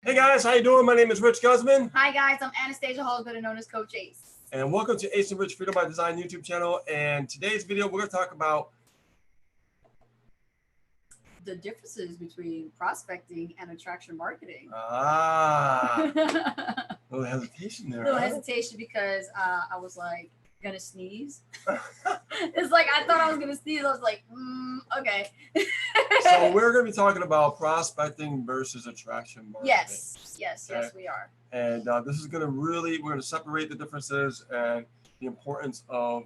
Hey guys, how you doing? My name is Rich Guzman. Hi guys, I'm Anastasia Hall, better known as Coach Ace. And welcome to Ace and Rich Freedom by Design YouTube channel. And today's video, we're going to talk about the differences between prospecting and attraction marketing. a little hesitation there. A little hesitation because I was like gonna sneeze. It's like I thought I was gonna sneeze. I was like, okay. So we're going to be talking about prospecting versus attraction marketing. Yes, we are. And this is going to we're going to separate the differences and the importance of,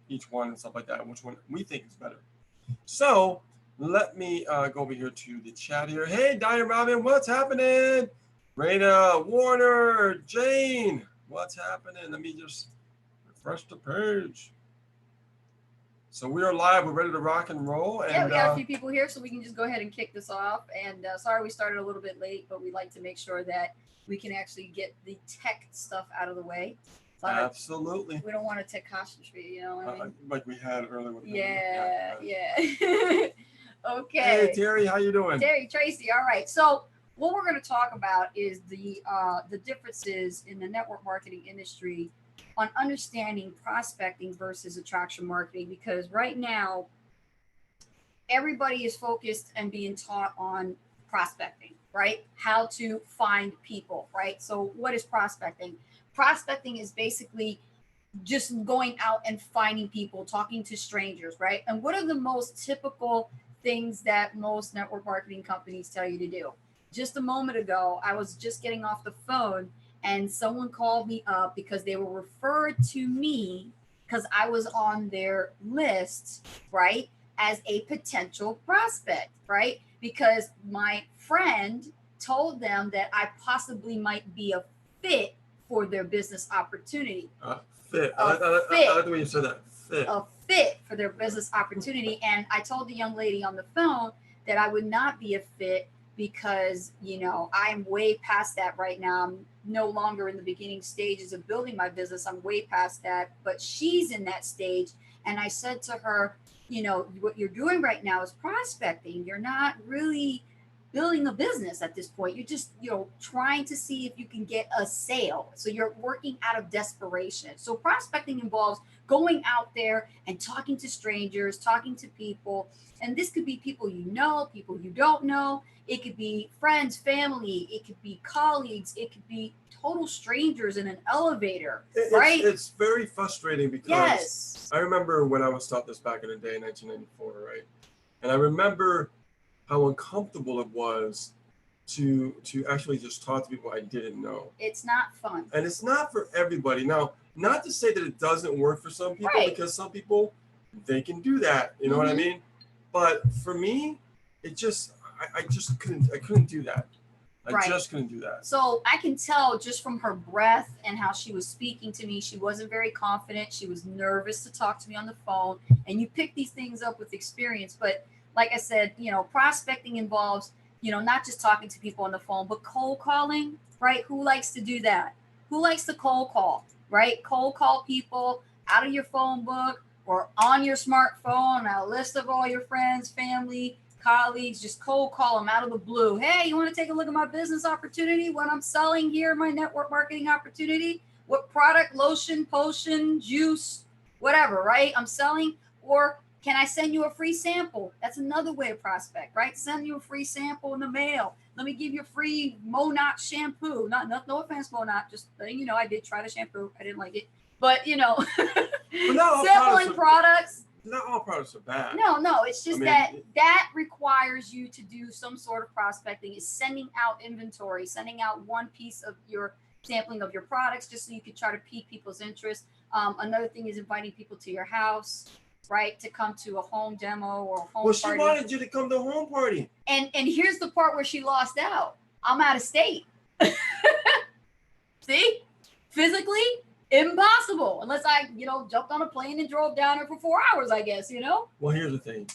each one and stuff like that, and which one we think is better. So let me go over here to the chat here. Hey, Diane Robin, what's happening? Raina, Warner, Jane, what's happening? Let me just refresh the page. So we are live. We're ready to rock and roll. And, yeah, we got a few people here, so we can just go ahead and kick this off. And sorry we started a little bit late, but we like to make sure that we can actually get the tech stuff out of the way. Absolutely. We don't want to Tekashi, you know what I mean? Like we had earlier. With yeah. Okay. Hey, Terry, how you doing? Terry, Tracy, all right. So what we're going to talk about is the differences in the network marketing industry on understanding prospecting versus attraction marketing, because right now everybody is focused and being taught on prospecting, right? How to find people, right? So what is prospecting? Prospecting is basically just going out and finding people, talking to strangers, right? And what are the most typical things that most network marketing companies tell you to do? Just a moment ago, I was just getting off the phone and someone called me up because they were referred to me because I was on their list, right, as a potential prospect, right? Because my friend told them that I possibly might be a fit for their business opportunity. Fit. I like the way you said that. Fit. A fit for their business opportunity. And I told the young lady on the phone that I would not be a fit because, I'm way past that right now. I'm no longer in the beginning stages of building my business. I'm way past that, but she's in that stage. And I said to her, what you're doing right now is prospecting. You're not really building a business at this point. You're just, trying to see if you can get a sale. So you're working out of desperation. So prospecting involves going out there and talking to strangers, talking to people. And this could be people you know, people you don't know. It could be friends, family. It could be colleagues. It could be total strangers in an elevator, right? It's very frustrating because yes. I remember when I was taught this back in the day, 1994, right? And I remember how uncomfortable it was to actually just talk to people I didn't know. It's not fun. And it's not for everybody. Now, not to say that it doesn't work for some people, right. because some people, they can do that. You know what I mean? But for me, it just, I couldn't do that. I just couldn't do that. So I can tell just from her breath and how she was speaking to me, she wasn't very confident. She was nervous to talk to me on the phone. And you pick these things up with experience. But like I said, prospecting involves, not just talking to people on the phone, but cold calling, right? Who likes to do that? Who likes to cold call, right? Cold call people out of your phone book or on your smartphone, a list of all your friends, family, colleagues, just cold call them out of the blue. Hey, you want to take a look at my business opportunity? What I'm selling here, my network marketing opportunity? What product, lotion, potion, juice, whatever, right? I'm selling. Or can I send you a free sample? That's another way to prospect, right? Send you a free sample in the mail. Let me give you a free Monat shampoo. No offense, Monat. Just letting you know, I did try the shampoo. I didn't like it. But, sampling products. Not all products are bad. No. It's just that requires you to do some sort of prospecting, is sending out inventory, sending out one piece of your sampling of your products just so you can try to pique people's interest. Another thing is inviting people to your house, right, to come to a home demo or a home party. Well, she wanted you to come to a home party. And here's the part where she lost out. I'm out of state. See? Physically impossible unless I, jumped on a plane and drove down here for 4 hours, I guess, Well, here's the thing.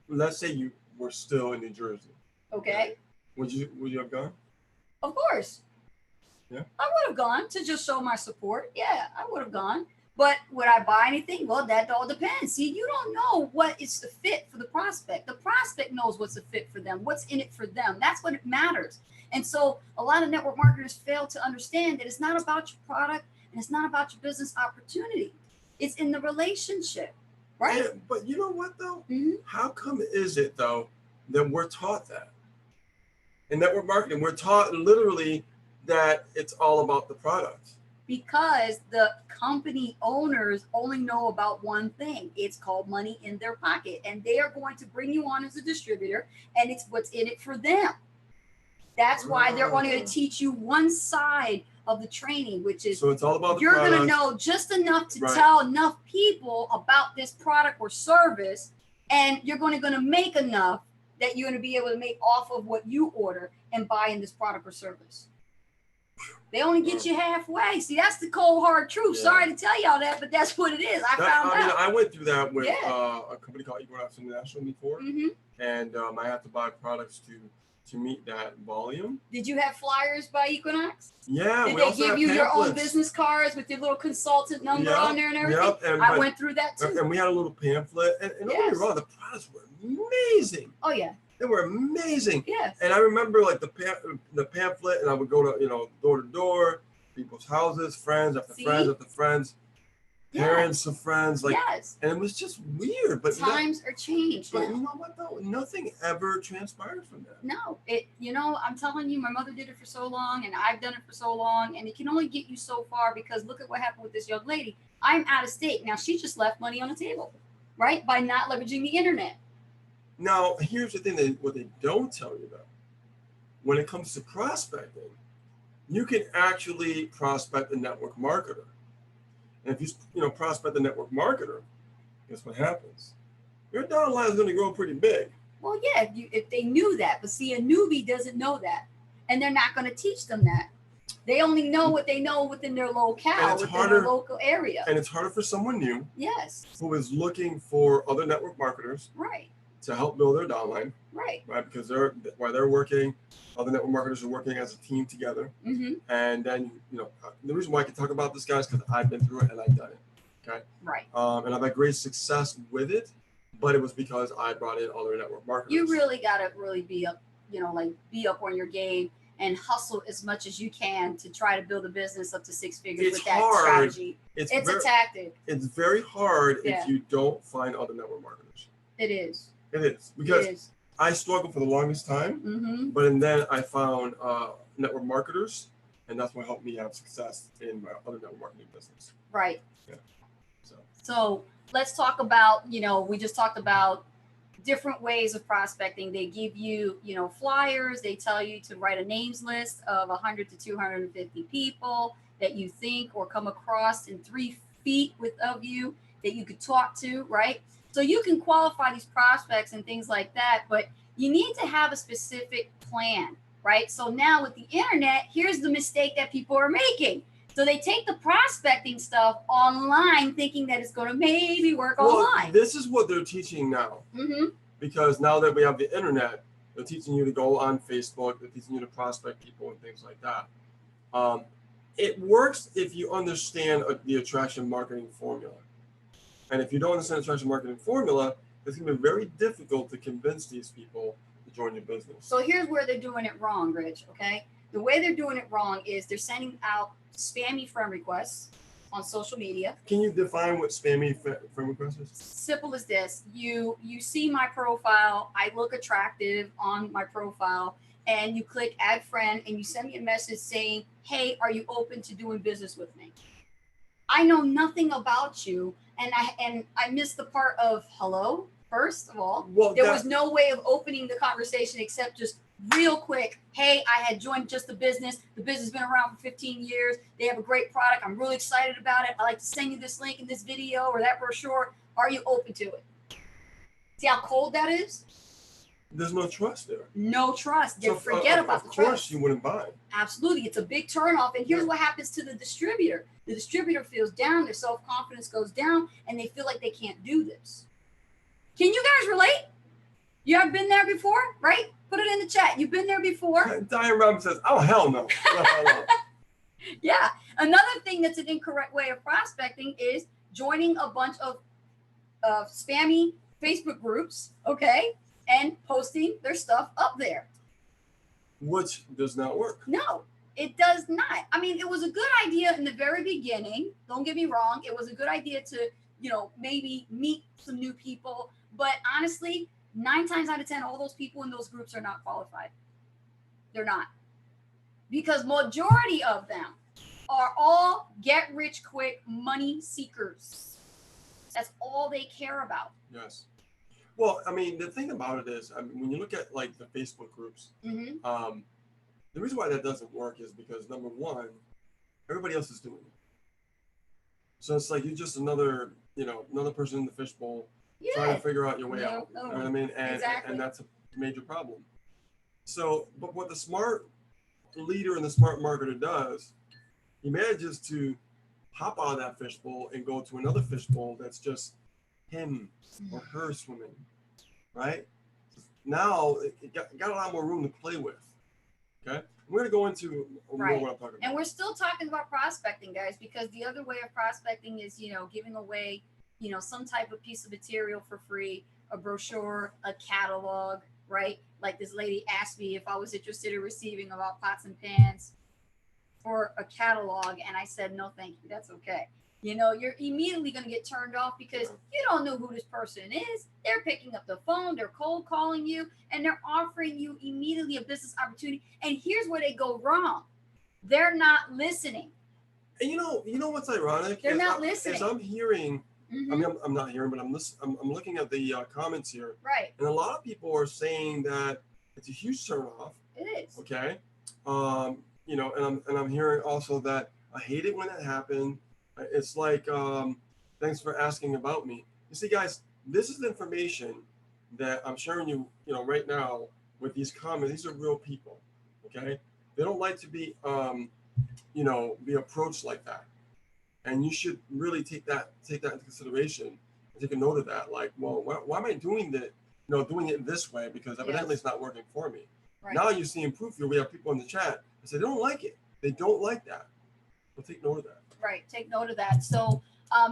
Let's say you were still in New Jersey. Okay. Would you have gone? Of course. Yeah. I would have gone to just show my support. Yeah, I would have gone. But would I buy anything? Well, that all depends. See, you don't know what is the fit for the prospect. The prospect knows what's a fit for them, what's in it for them. That's what it matters. And so a lot of network marketers fail to understand that it's not about your product and it's not about your business opportunity. It's in the relationship, right? But you know what though? Mm-hmm. How come is it though that we're taught that? In network marketing, we're taught literally that it's all about the product. Because the company owners only know about one thing. It's called money in their pocket. And they are going to bring you on as a distributor, and it's what's in it for them. That's why they're only going to teach you one side of the training, which is so it's all about the you're product. going to know just enough to Right. tell enough people about this product or service, and you're going to make enough that you're going to be able to make off of what you order and buy in this product or service. They only get you halfway. See, that's the cold hard truth. Yeah. Sorry to tell y'all that, but that's what it is. I found out. I went through that with Yeah. a company called Equinox International before, Hmm. and I had to buy products to meet that volume. Did you have flyers by Equinox? Yeah, Did we they also give had you your own pamphlets. business cards with your little consultant number on there and everything? Yep, and, I went through that too. and we had a little pamphlet, and don't get Yes. me wrong, the products were amazing. Oh yeah, They were amazing. yes. And I remember like the pamphlet, and I would go to door to door, people's houses, friends after See? friends after friends, Yes. parents of friends, like, Yes. and it was just weird. But Times are changed but now. you know what though? Nothing ever transpired from that. No, I'm telling you, my mother did it for so long and I've done it for so long, and it can only get you so far because look at what happened with this young lady. I'm out of state. Now she just left money on the table, right? By not leveraging the internet. Now, here's the thing what they don't tell you though. When it comes to prospecting, you can actually prospect a network marketer. And if you prospect the network marketer, guess what happens? Your downline is going to grow pretty big. Well, yeah, if they knew that, but see, a newbie doesn't know that, and they're not going to teach them that. They only know what they know within their locale, it's within harder- their local area. And it's harder for someone new Yes, who is looking for other network marketers right, to help build their downline, right. right? Because while they're working, other network marketers are working as a team together. Mm-hmm. And then, the reason why I can talk about this, guys, because I've been through it and I've done it. Okay. Right. And I've had great success with it, but it was because I brought in other network marketers. You really got to really be up, be up on your game and hustle as much as you can to try to build a business up to 6 figures It's with that hard. strategy. It's very, a tactic. It's very hard Yeah. if you don't find other network marketers. It is. It is. Because It is. I struggled for the longest time, Mm-hmm. but then I found network marketers, and that's what helped me have success in my other network marketing business. Right. Yeah. So let's talk about, we just talked about different ways of prospecting. They give you, flyers. They tell you to write a names list of 100 to 250 people that you think or come across in 3 feet of you that you could talk to, right? So you can qualify these prospects and things like that, but you need to have a specific plan, right? So now with the internet, here's the mistake that people are making. So they take the prospecting stuff online thinking that it's going to maybe work online. This is what they're teaching now. Mm-hmm. Because now that we have the internet, they're teaching you to go on Facebook, they're teaching you to prospect people and things like that. It works if you understand the attraction marketing formula. And if you don't understand the attraction marketing formula, it's going to be very difficult to convince these people to join your business. So here's where they're doing it wrong, Rich, okay? The way they're doing it wrong is they're sending out spammy friend requests on social media. Can you define what spammy friend request is? Simple as this. You see my profile, I look attractive on my profile, and you click add friend and you send me a message saying, hey, are you open to doing business with me? I know nothing about you, and I missed the part of hello, first of all. Well, There was no way of opening the conversation except just real quick. Hey, I had joined just the business. The business has been around for 15 years. They have a great product. I'm really excited about it. I'd like to send you this link in this video or that brochure. Are you open to it? See how cold that is? There's no trust there. No trust. So, Forget about the Of course, trust. you wouldn't buy. Absolutely. It's a big turnoff. And here's Yeah. what happens to the distributor. The distributor feels down, their self-confidence goes down, and they feel like they can't do this. Can you guys relate? You ever been there before, right? Put it in the chat. You've been there before. Diane Robin says, oh, hell no. No. Yeah. Another thing that's an incorrect way of prospecting is joining a bunch of spammy Facebook groups, okay, and posting their stuff up there. Which does not work. No, it does not. I mean, it was a good idea in the very beginning. Don't get me wrong. It was a good idea to, maybe meet some new people. But honestly, 9 times out of 10, all those people in those groups are not qualified. They're not. Because majority of them are all get rich quick money seekers. That's all they care about. Yes. Well, I mean, the thing about it is, I mean, when you look at like the Facebook groups, Mm-hmm. the reason why that doesn't work is because number one, everybody else is doing it. So it's like you're just another person in the fishbowl trying Yeah. to figure out your way out. No. You know what I mean? Exactly. And that's a major problem. So, but what the smart leader and the smart marketer does, he manages to hop out of that fishbowl and go to another fishbowl that's just him or her swimming, right? Now it got a lot more room to play with. Okay, we're gonna go into more Right. what I'm talking about. And we're still talking about prospecting, guys, because the other way of prospecting is, giving away, some type of piece of material for free, a brochure, a catalog, right? Like this lady asked me if I was interested in receiving about pots and pans for a catalog, and I said, no, thank you. That's okay. You're immediately going to get turned off because you don't know who this person is. They're picking up the phone, they're cold calling you, and they're offering you immediately a business opportunity. And here's where they go wrong. They're not listening. And you know what's ironic? They're not listening. As I'm hearing, Mm-hmm. I mean, I'm not hearing, but I'm looking at the comments here, Right. and a lot of people are saying that it's a huge turnoff. It is. Okay, and I'm hearing also that I hate it when it happened. It's like, thanks for asking about me. You see, guys, this is the information that I'm sharing you, right now with these comments. These are real people, okay? They don't like to be, be approached like that. And you should really take that into consideration and take a note of that. Like, well, why am I doing it this way? Because evidently it's not working for me. Right. Now you're seeing proof here. We have people in the chat that say they don't like it. They don't like that. Well, take note of that. Right. Take note of that. So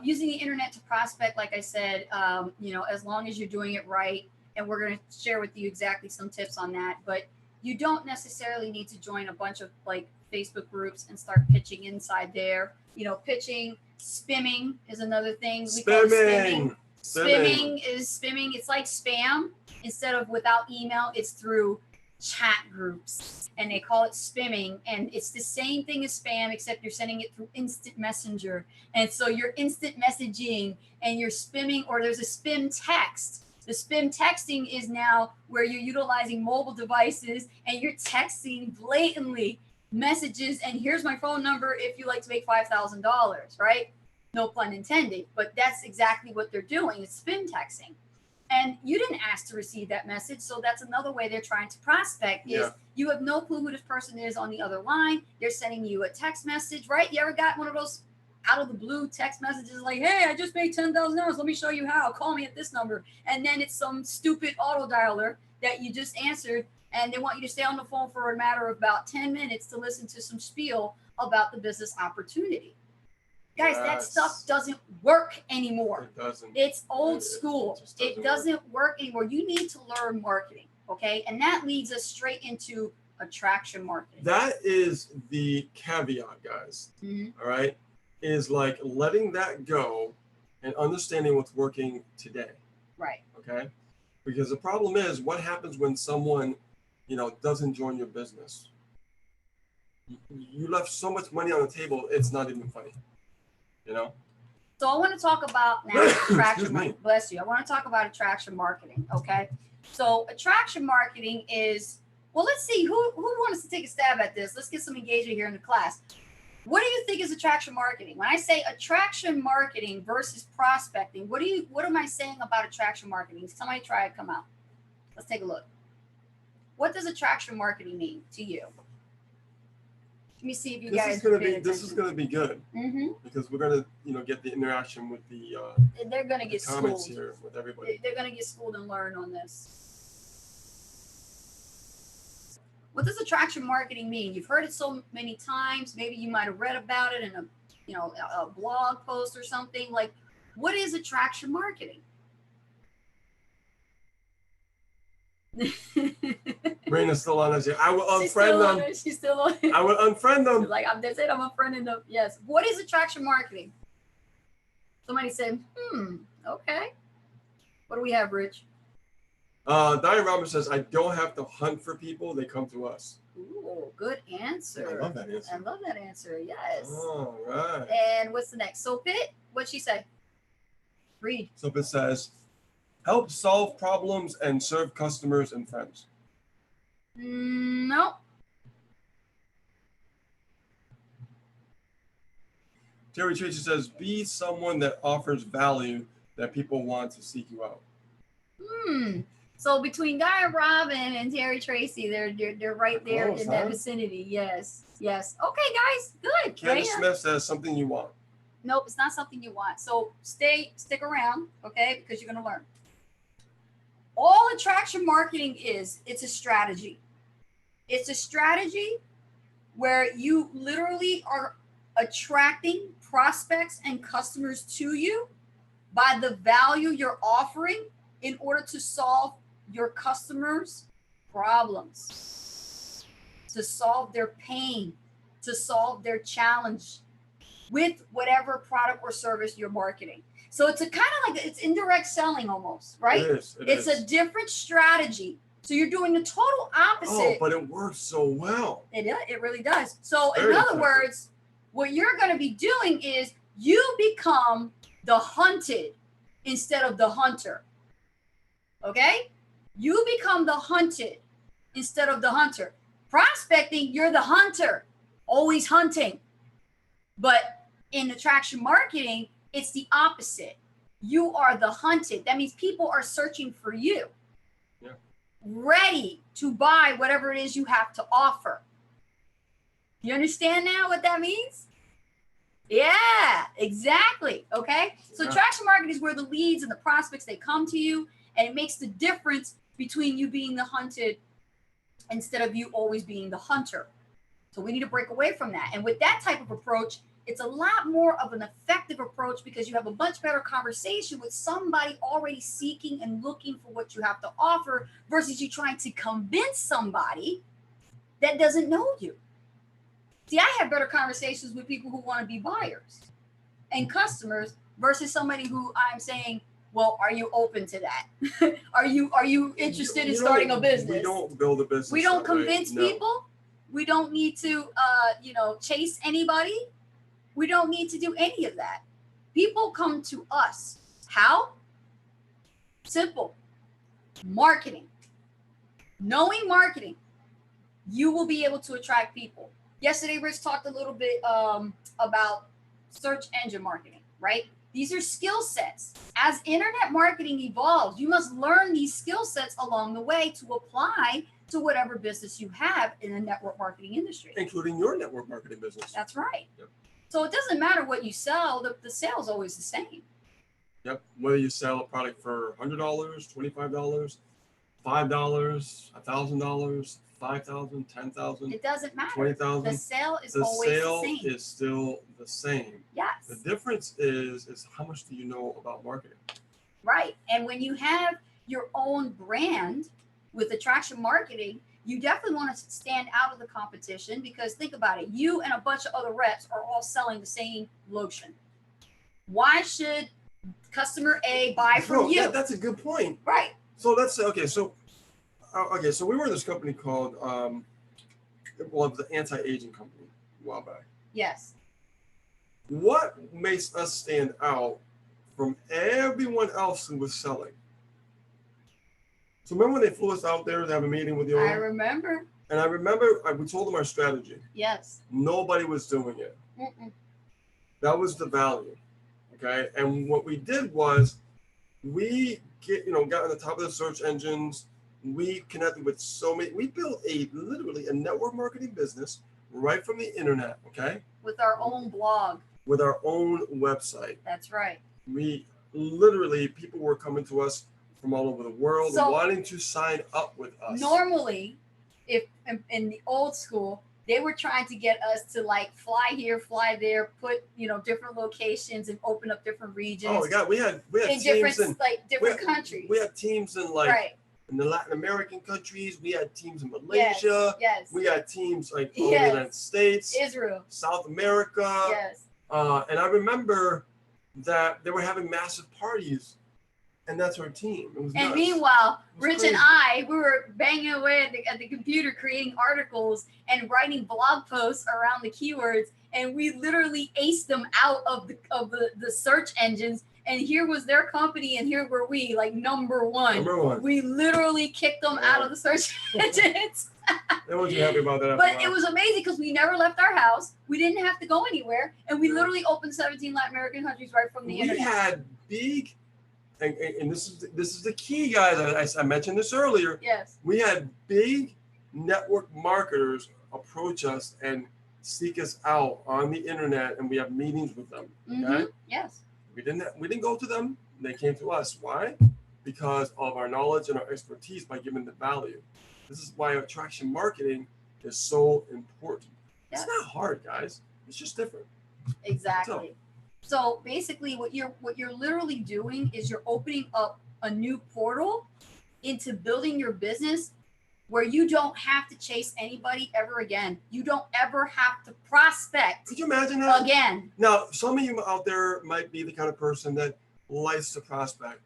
using the internet to prospect, like I said, as long as you're doing it right, and we're going to share with you exactly some tips on that, but you don't necessarily need to join a bunch of like Facebook groups and start pitching inside there. Pitching, spimming is another thing. We call it spimming. Spimming. It's like spam. Instead of without email, it's through chat groups, and they call it spimming, and it's the same thing as spam, except you're sending it through instant messenger. And so you're instant messaging and you're spimming, or there's a spam text. The spam texting is now where you're utilizing mobile devices and you're texting blatantly messages, and here's my phone number if you like to make $5,000, right? No pun intended, but that's exactly what they're doing. It's spam texting. And you didn't ask to receive that message. So that's another way they're trying to prospect is you have no clue who this person is on the other line. They're sending you a text message, right? You ever got one of those out of the blue text messages like, hey, I just made $10,000. Let me show you how. Call me at this number. And then it's some stupid auto dialer that you just answered, and they want you to stay on the phone for a matter of about 10 minutes to listen to some spiel about the business opportunity. Guys, that stuff doesn't work anymore. It doesn't. It's old school. It doesn't work anymore. You need to learn marketing, okay? And that leads us straight into attraction marketing. That is the caveat, guys. Mm-hmm. All right? Is like letting that go and understanding what's working today. Right. Okay? Because the problem is, what happens when someone, doesn't join your business? You left so much money on the table, it's not even funny. So I want to talk about now attraction marketing. Bless you. I want to talk about attraction marketing. Okay. So attraction marketing is, well, let's see who wants to take a stab at this. Let's get some engagement here in the class. What do you think is attraction marketing? When I say attraction marketing versus prospecting, what am I saying about attraction marketing? Somebody try it, come out. Let's take a look. What does attraction marketing mean to you? Let me see if you guys. This is gonna be good. Mm-hmm. Because we're gonna, get the interaction with the. They're gonna get comments schooled here with everybody. They're gonna get schooled and learn on this. What does attraction marketing mean? You've heard it so many times. Maybe you might have read about it in a blog post or something. Like, what is attraction marketing? Raina's still on us. I will unfriend them. She's still on. I will unfriend them. Like, that's it. I'm unfriending them. Yes. What is attraction marketing? Somebody said, okay. What do we have, Rich? Diane Roberts says, I don't have to hunt for people. They come to us. Ooh, good answer. I love that answer. I love that answer. Yes. All right. And what's the next? So Pitt, what'd she say? Read. So it says, help solve problems and serve customers and friends. No. Terry Tracy says, be someone that offers value that people want to seek you out. So between Guy Robin and Terry Tracy, they're right there Close, in that huh? vicinity. Yes. Yes. Okay, guys. Good. Candace Raina. Smith says, something you want. Nope, it's not something you want. So stick around, okay? Because you're gonna learn. All attraction marketing it's a strategy. It's a strategy where you literally are attracting prospects and customers to you by the value you're offering in order to solve your customers' problems, to solve their pain, to solve their challenge with whatever product or service you're marketing. So it's a kind of like, it's indirect selling almost, right? It is. It's a different strategy. So you're doing the total opposite. Oh, but it works so well. It really does. So Very in other effective. words, what you're going to be doing is you become the hunted instead of the hunter. Okay? You become the hunted instead of the hunter. Prospecting, you're the hunter, always hunting. But in attraction marketing, it's the opposite. You are the hunted. That means people are searching for you. Yeah. Ready to buy whatever it is you have to offer. You understand now what that means? Yeah, exactly. Okay. So Yeah. attraction marketing is where the leads and the prospects, they come to you, and it makes the difference between you being the hunted instead of you always being the hunter. So we need to break away from that. And with that type of approach, it's a lot more of an effective approach because you have a much better conversation with somebody already seeking and looking for what you have to offer versus you trying to convince somebody that doesn't know you. See, I have better conversations with people who want to be buyers and customers versus somebody who I'm saying, well, are you open to that? Are you interested in starting a business? We don't build a business. We don't that way. convince No. people. We don't need to, chase anybody. We don't need to do any of that. People come to us. How? Simple. Marketing. Knowing marketing, you will be able to attract people. Yesterday, Rich talked a little bit about search engine marketing, right? These are skill sets. As internet marketing evolves, you must learn these skill sets along the way to apply to whatever business you have in the network marketing industry. Including your network marketing business. That's right. Yep. So it doesn't matter what you sell, the sale is always the same. Yep. Whether you sell a product for $100, $25, $5, $1,000, $5,000, $10,000, It doesn't matter. $20,000. The sale is The always sale the same. is still the same. Yes. The difference is how much do you know about marketing? Right. And when you have your own brand with attraction marketing, you definitely want to stand out of the competition because think about it. You and a bunch of other reps are all selling the same lotion. Why should customer A buy from you? That's a good point. Right. So let's say, so we were in this company called, it was the anti-aging company a while back. Yes. What makes us stand out from everyone else who was selling? So remember when they flew us out there to have a meeting with you? I remember. And I remember we told them our strategy. Yes. Nobody was doing it. Mm-mm. That was the value. Okay. And what we did was we got on the top of the search engines. We connected with so many. We built literally a network marketing business right from the internet. Okay. With our own blog. With our own website. That's right. We literally, people were coming to us from all over the world So, wanting to sign up with us. Normally, if in the old school, they were trying to get us to like fly here, fly there, put different locations and open up different regions. Oh my God, we had in teams different in different countries. We had teams in like right. in the Latin American countries. We had teams in Malaysia. Yes. We had teams like all over the United States, Israel, South America. Yes. And I remember that they were having massive parties, and that's our team. It was And nuts. meanwhile, Rich crazy. and we were banging away at the computer, creating articles and writing blog posts around the keywords, and we literally aced them out of the search engines. And here was their company, and here were we, like number one. Number one. We literally kicked them out of the search engines. They weren't too happy about that. But it was amazing because we never left our house. We didn't have to go anywhere, and we literally opened 17 Latin American countries right from the internet. We had big, and this is the key, guys. I mentioned this earlier. Yes. We had big network marketers approach us and seek us out on the internet, and we have meetings with them. Okay. Mm-hmm. Yes. We didn't go to them. They came to us. Why? Because of our knowledge and our expertise by giving the value. This is why attraction marketing is so important. Yes. It's not hard, guys. It's just different. Exactly. So basically what you're literally doing is you're opening up a new portal into building your business where you don't have to chase anybody ever again. You don't ever have to prospect. Could you imagine that? Again. Now, some of you out there might be the kind of person that likes to prospect,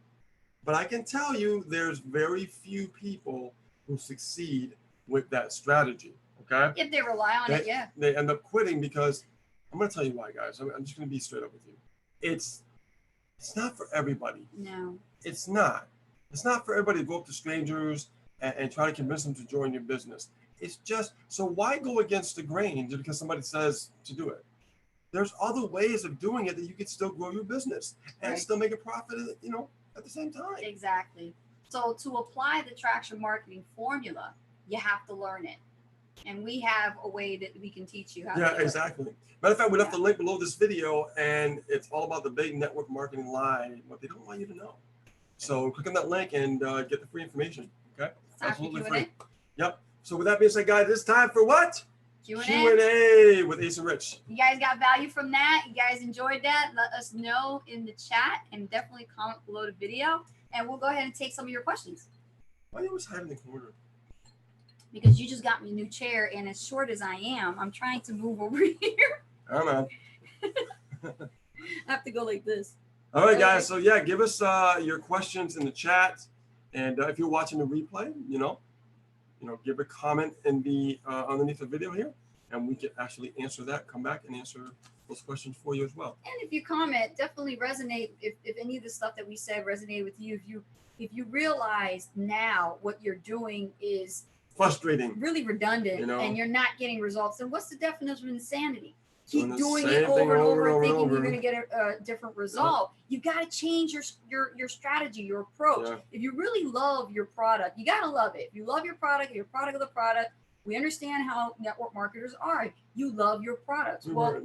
but I can tell you there's very few people who succeed with that strategy. Okay. If they rely on it, yeah. They end up quitting because I'm going to tell you why, guys. I'm just going to be straight up with you. It's not for everybody. No. It's not. It's not for everybody to go up to strangers and try to convince them to join your business. It's just, so why go against the grain just because somebody says to do it? There's other ways of doing it that you can still grow your business and still make a profit, at the same time. Exactly. So to apply the traction marketing formula, you have to learn it. And we have a way that we can teach you how to do exactly. Matter of fact, we left the link below this video, and it's all about the big network marketing lie, what they don't want you to know. So click on that link and get the free information. Okay. Absolutely free. Yep. So with that being said, guys, it's time for what? Q&A with Ace and Rich. You guys got value from that? You guys enjoyed that? Let us know in the chat and definitely comment below the video. And we'll go ahead and take some of your questions. Why are you always hiding in the corner? Because you just got me a new chair, and as short as I am, I'm trying to move over here. I don't know. I have to go like this. All right, guys. So yeah, give us your questions in the chat, and if you're watching the replay, give a comment in the underneath the video here, and we can actually answer that. Come back and answer those questions for you as well. And if you comment, definitely resonate. If any of the stuff that we said resonated with you, if you realize now what you're doing is frustrating, really redundant, and you're not getting results, then what's the definition of insanity? Keep doing it over and over and thinking you're going to get a different result. You got to change your strategy, your approach. Yeah. If you really love your product, you got to love it. If you love your product, you're a product of the product. We understand how network marketers are. You love your products. Well,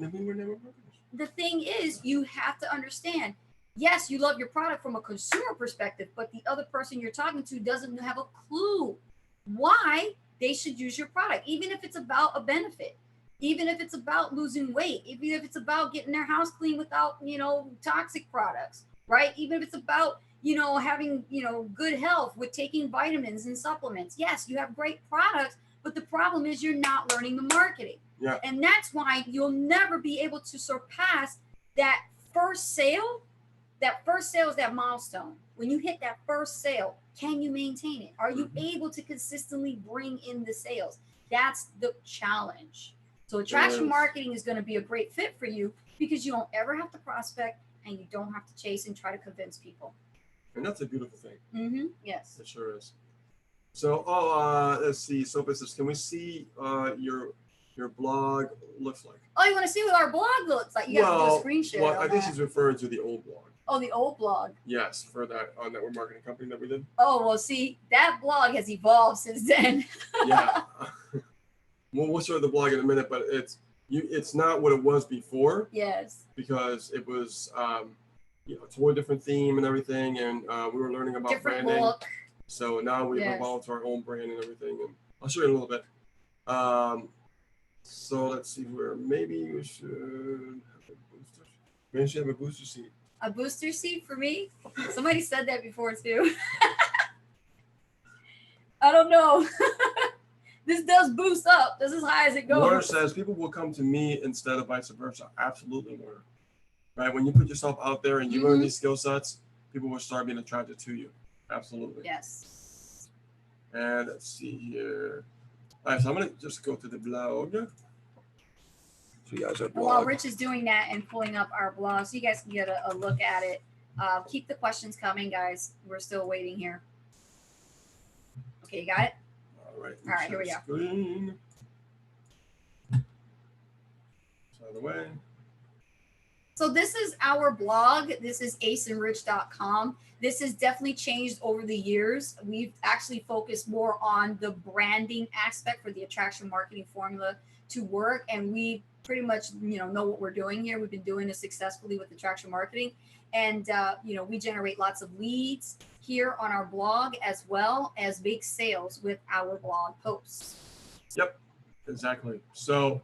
the thing is, you have to understand, yes, you love your product from a consumer perspective, but the other person you're talking to doesn't have a clue why they should use your product, even if it's about a benefit, even if it's about losing weight, even if it's about getting their house clean without, toxic products, right? Even if it's about, having, good health with taking vitamins and supplements. Yes, you have great products, but the problem is you're not learning the marketing. Yeah. And that's why you'll never be able to surpass that first sale. That first sale is that milestone. When you hit that first sale, can you maintain it? Are you able to consistently bring in the sales? That's the challenge. So attraction marketing is going to be a great fit for you because you don't ever have to prospect and you don't have to chase and try to convince people. And that's a beautiful thing. Mm-hmm. Yes. It sure is. So, let's see. So, business, can we see your blog looks like? Oh, you want to see what our blog looks like? You have to do a screen share. Well, I think she's referring to the old blog. Oh, the old blog. Yes, for that network marketing company that we did. Oh, well, see, that blog has evolved since then. Yeah. We'll show the blog in a minute, but it's not what it was before. Yes. Because it was, it's a whole different theme and everything, and we were learning about different branding. Look. So now we've evolved to our own brand and everything, and I'll show you in a little bit. So let's see where maybe we should have a booster. Maybe we should have a booster seat. A booster seat for me? Somebody said that before too. I don't know. This does boost up. This is as high as it goes. Warner says people will come to me instead of vice versa. Absolutely, Warner. Right? When you put yourself out there and you learn these skill sets, people will start being attracted to you. Absolutely. Yes. And let's see here. All right, so I'm going to just go to the blog. So you guys are And while Rich is doing that and pulling up our blog, so you guys can get a look at it. Keep the questions coming, guys. We're still waiting here. Okay, you got it? All right. All right, here we go. Screen. Out of the way. So this is our blog. This is aceandrich.com. This has definitely changed over the years. We've actually focused more on the branding aspect for the attraction marketing formula to work. And we pretty much, know what we're doing here. We've been doing this successfully with attraction marketing. And, we generate lots of leads here on our blog as well as big sales with our blog posts. Yep, exactly. So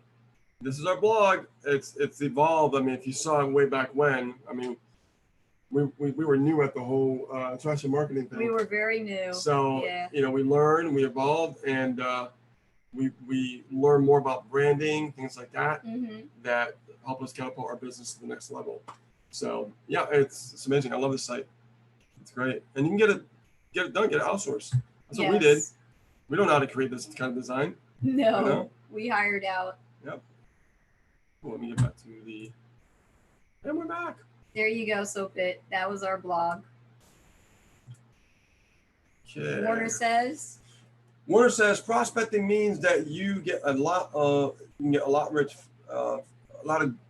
this is our blog. It's evolved. I mean, if you saw it way back when, I mean, we were new at the whole attraction marketing thing. We were very new. So, yeah. We learned, we evolved, and we learned more about branding, things like that, that help us catapult our business to the next level. So, yeah, it's amazing. I love this site. It's great. And you can get it done, get it outsourced. That's what we did. We don't know how to create this kind of design. No, we hired out. Yep. Well, let me get back to and we're back. There you go, Soapit. That was our blog. Okay. Warner says prospecting means that you get a lot of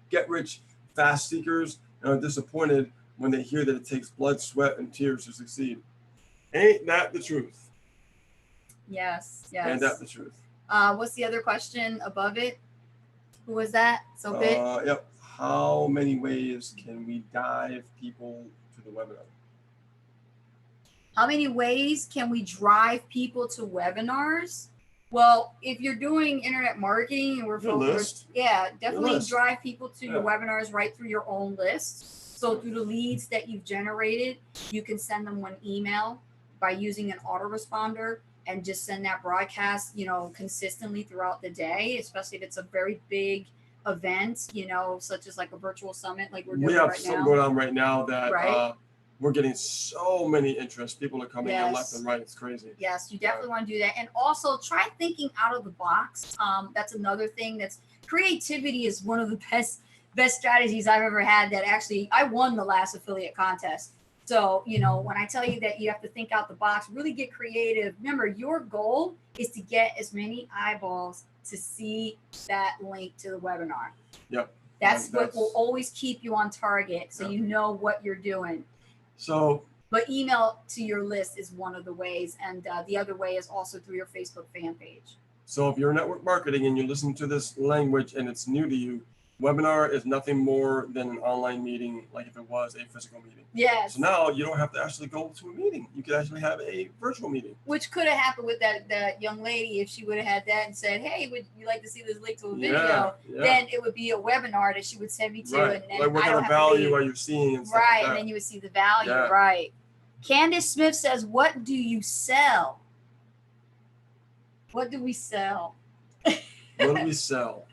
get rich fast seekers and are disappointed when they hear that it takes blood, sweat, and tears to succeed. Ain't that the truth? Yes. Ain't that the truth? What's the other question above it? Who was that? Soapit? Yep. How many ways can we dive people to the webinar? How many ways can we drive people to webinars? Well, if you're doing internet marketing and we're focused, definitely drive people to your webinars right through your own list. So through the leads that you've generated, you can send them one email by using an autoresponder and just send that broadcast, consistently throughout the day, especially if it's a very big event, such as like a virtual summit like we're doing right now. We have something going on right now that we're getting so many interests. People are coming in left and right. It's crazy. Yes, you definitely want to do that. And also try thinking out of the box. That's another thing. Creativity is one of the best strategies I've ever had that actually I won the last affiliate contest. So, when I tell you that you have to think out the box, really get creative. Remember, your goal is to get as many eyeballs to see that link to the webinar. Yep. That's what will always keep you on target. So you know what you're doing. But email to your list is one of the ways. And the other way is also through your Facebook fan page. So if you're network marketing and you listen to this language and it's new to you, webinar is nothing more than an online meeting, like if it was a physical meeting. Yes. So now you don't have to actually go to a meeting. You could actually have a virtual meeting. Which could have happened with that young lady if she would have had that and said, hey, would you like to see this link to a video? Then it would be a webinar that she would send me to. Right. And then like what kind of value are you seeing? And stuff right. Like that. And then you would see the value. Yeah. Right. Candace Smith says, what do you sell? What do we sell? What do we sell?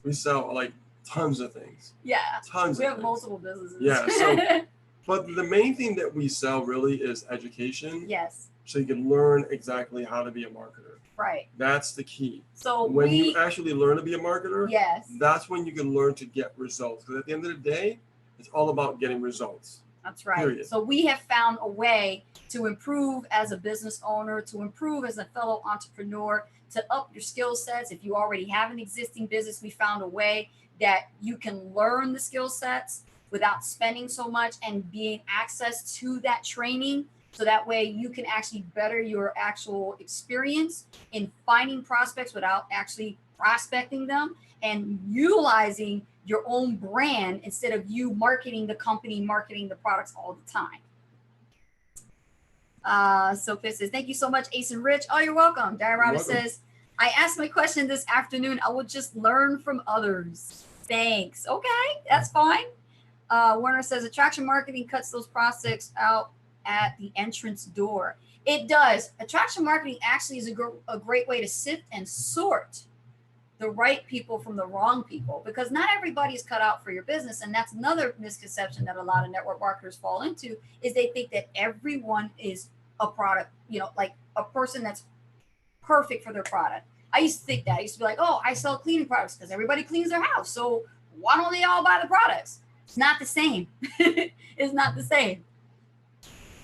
We sell like tons of things. Yeah. Tons we of have things. multiple businesses. Yeah. So, but the main thing that we sell really is education. Yes. So you can learn exactly how to be a marketer. Right. That's the key. So when you actually learn to be a marketer, yes, that's when you can learn to get results. Because at the end of the day, it's all about getting results. That's right. Period. So we have found a way to improve as a business owner, to improve as a fellow entrepreneur, to up your skill sets. If you already have an existing business, we found a way that you can learn the skill sets without spending so much and being access to that training. So that way you can actually better your actual experience in finding prospects without actually prospecting them and utilizing your own brand instead of you marketing the company, marketing the products all the time. So Pitt says, thank you so much, Ace and Rich. Oh, you're welcome. Diorama welcome. says, I asked my question this afternoon. I will just learn from others. Thanks. Okay, that's fine. Warner says, attraction marketing cuts those prospects out at the entrance door. It does. Attraction marketing actually is a great way to sift and sort the right people from the wrong people, because not everybody is cut out for your business. And that's another misconception that a lot of network marketers fall into, is they think that everyone is a product, like a person that's perfect for their product. I used to think that. I used to be like, oh, I sell cleaning products because everybody cleans their house, so why don't they all buy the products? It's not the same. It's not the same.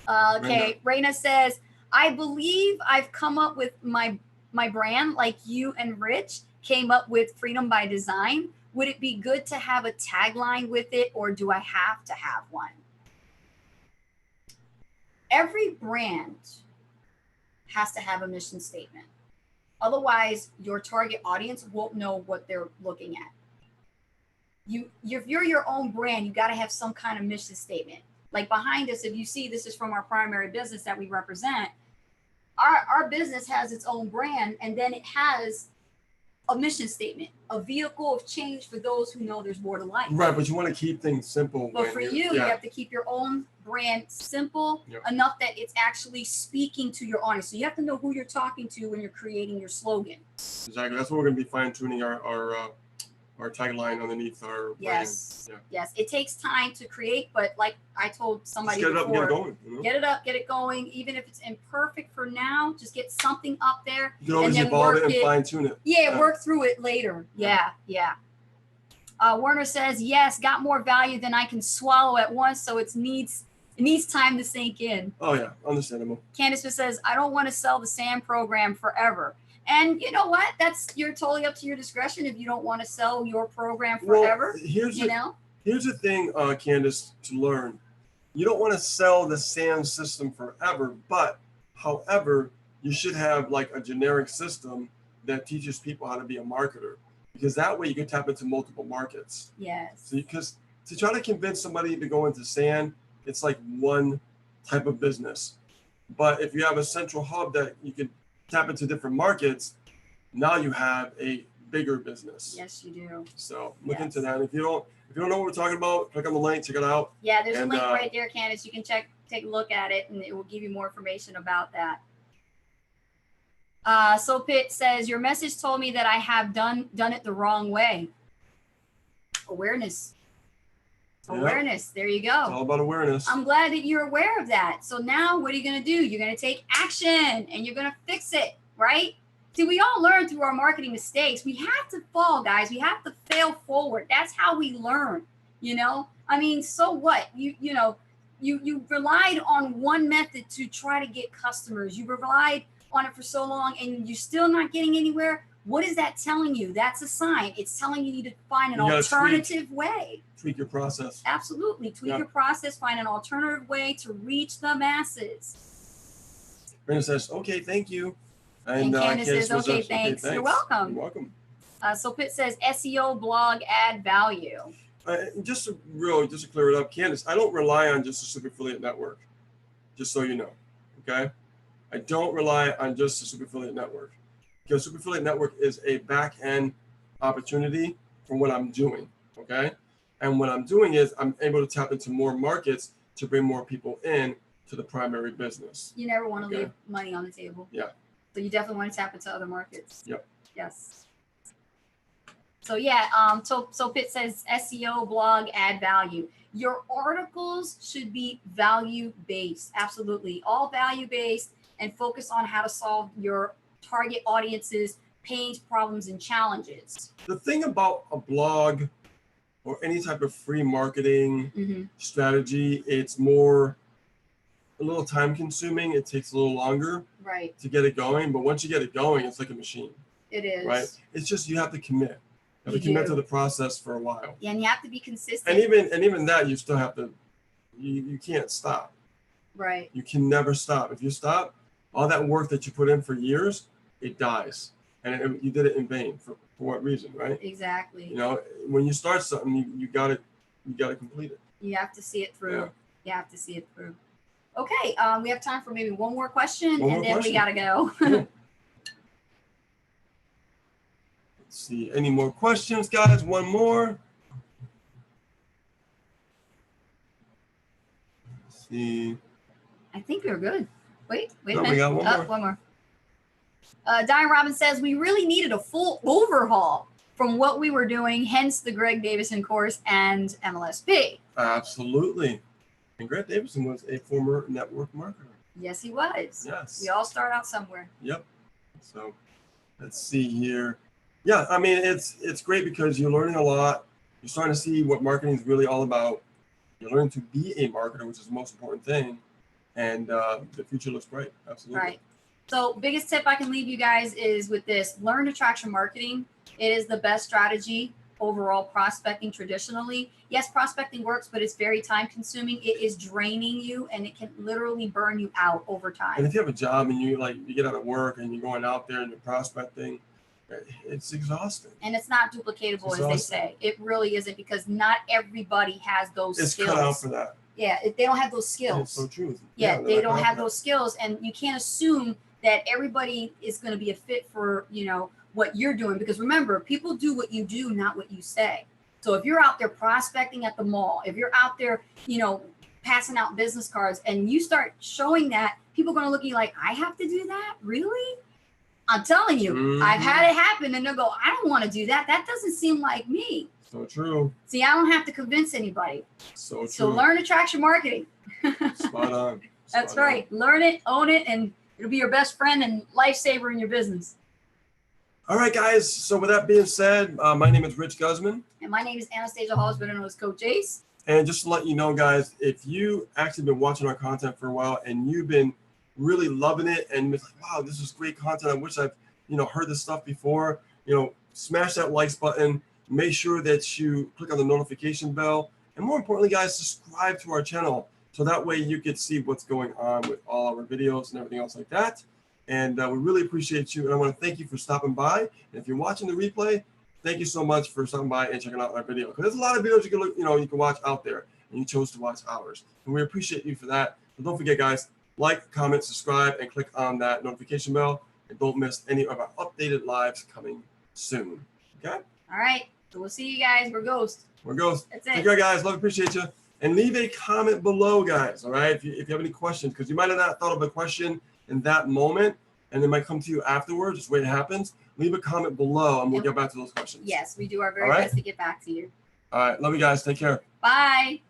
Okay, Raina says, I believe I've come up with my brand like you and Rich came up with Freedom by Design. Would it be good to have a tagline with it, or do I have to have one? Every brand has to have a mission statement. Otherwise, your target audience won't know what they're looking at. If you're your own brand, you got to have some kind of mission statement. Like behind us, if you see, this is from our primary business that we represent. Our business has its own brand, and then it has a mission statement, a vehicle of change for those who know there's more to life. Right, but you want to keep things simple. But for you have to keep your own brand simple enough that it's actually speaking to your audience. So you have to know who you're talking to when you're creating your slogan. Exactly. That's what we're going to be fine tuning our tagline underneath our brand. Yes. It takes time to create, but like I told somebody just get it before, up and get it going. Get it up, get it going. Even if it's imperfect for now, just get something up there. You can always evolve it and fine tune it. Yeah, work through it later. Yeah. Werner says, yes, got more value than I can swallow at once, so it needs time to sink in. Oh yeah, understandable. Candace says, I don't want to sell the SAM program forever. And you know what? You're totally up to your discretion if you don't want to sell your program forever. Well, here's the thing, Candace, to learn. You don't want to sell the SAM system forever, but however, you should have like a generic system that teaches people how to be a marketer, because that way you can tap into multiple markets. Yes. So because to try to convince somebody to go into SAM, it's like one type of business. But if you have a central hub that you can tap into different markets, now you have a bigger business. Yes, you do. So look into that. If you don't know what we're talking about, click on the link, check it out. Yeah, there's a link right there, Candace. You can take a look at it, and it will give you more information about that. So Pitt says, your message told me that I have done it the wrong way. Awareness. There you go. It's all about awareness. I'm glad that you're aware of that. So now what are you going to do? You're going to take action and you're going to fix it, right? See, we all learn through our marketing mistakes. We have to fall, guys. We have to fail forward. That's how we learn, I mean, so what? You relied on one method to try to get customers. You relied on it for so long and you're still not getting anywhere. What is that telling you? That's a sign. It's telling you need to find an alternative way. Tweak your process. Absolutely. Tweak your process. Find an alternative way to reach the masses. Brenda says, okay, thank you. And Candace says, okay, thanks. You're welcome. You're welcome. So Pitt says, SEO blog add value. Just to clear it up, Candace, I don't rely on just a super affiliate network, just so you know, okay? I don't rely on just a super affiliate network, because super affiliate network is a back end opportunity for what I'm doing, okay? And what I'm doing is I'm able to tap into more markets to bring more people in to the primary business. You never want to leave money on the table. Yeah. So you definitely want to tap into other markets. Yep. Yes. So yeah, so Pitt says SEO blog add value. Your articles should be value based. Absolutely. All value based, and focus on how to solve your target audience's pains, problems, and challenges. The thing about a blog or any type of free marketing strategy, it's more a little time consuming. It takes a little longer to get it going. But once you get it going, it's like a machine. It is. Right? It's just, you have to commit. You have to commit to the process for a while. Yeah, and you have to be consistent. And even that, you still have to, you can't stop. Right. You can never stop. If you stop, all that work that you put in for years, it dies. And you did it in vain. For what reason, right? Exactly. When you start something, you got to complete it. You have to see it through. You have to see it through. Okay, we have time for maybe one more question, One and more then we question. gotta go. Cool. Let's see. Any more questions, guys? One more. Let's see. I think we're good. Wait a No, minute. we got one more. One more. Diane Robbins says we really needed a full overhaul from what we were doing, hence the Greg Davison course and MLSP. Absolutely. And Greg Davison was a former network marketer. Yes, he was. Yes. We all start out somewhere. Yep. So let's see here. Yeah, I mean it's great because you're learning a lot. You're starting to see what marketing is really all about. You're learning to be a marketer, which is the most important thing. And the future looks bright. Absolutely. Right. So biggest tip I can leave you guys is with this: learn attraction marketing. It is the best strategy overall prospecting traditionally. Yes, prospecting works, but it's very time consuming. It is draining you and it can literally burn you out over And time. if you have a job and you get out of work and you're going out there and you're prospecting, it's exhausting. And it's not duplicatable, It's as they awesome. say. It really isn't, because not everybody has those It's skills. cut out for that. Yeah, they don't have those skills. It's so true. Yeah, they're they not don't cut out have for those skills, and you can't assume that everybody is going to be a fit for, what you're doing, because remember, people do what you do, not what you say. So if you're out there prospecting at the mall, if you're out there, passing out business cards, and you start showing that, people are going to look at you like, I have to do that? Really? I'm telling you, Mhm. I've had it happen, and they'll go, I don't want to do that. That doesn't seem like me. that. So true. See, I don't have to convince anybody. So true. So learn attraction marketing. Spot on. That's Spot on. right. Learn it, own it, and it'll be your best friend and lifesaver in your business. All right, guys. So with that being said, my name is Rich Guzman. And my name is Anastasia Hall, better known as Coach Ace. And just to let you know, guys, if you actually been watching our content for a while and you've been really loving it and it's like, wow, this is great content. I wish I've, heard this stuff before, smash that likes button. Make sure that you click on the notification bell. And more importantly, guys, subscribe to our channel. So that way you can see what's going on with all our videos and everything else like that. And we really appreciate you. And I want to thank you for stopping by. And if you're watching the replay, thank you so much for stopping by and checking out our video. Because there's a lot of videos you can look, you can watch out there, and you chose to watch ours. And we appreciate you for that. But don't forget, guys, like, comment, subscribe, and click on that notification bell. And don't miss any of our updated lives coming soon. Okay? All right. So we'll see you guys. We're Ghost. We're Ghost. That's Take it. care, guys. Love, appreciate you. And leave a comment below, guys. All right? If you have any questions, because you might have not thought of a question in that moment, and it might come to you afterwards. Just wait, it happens. Leave a comment below, and we'll get back to those questions. Yes, we do our very All right. best to get back to you. All right. Love you guys. Take care. Bye.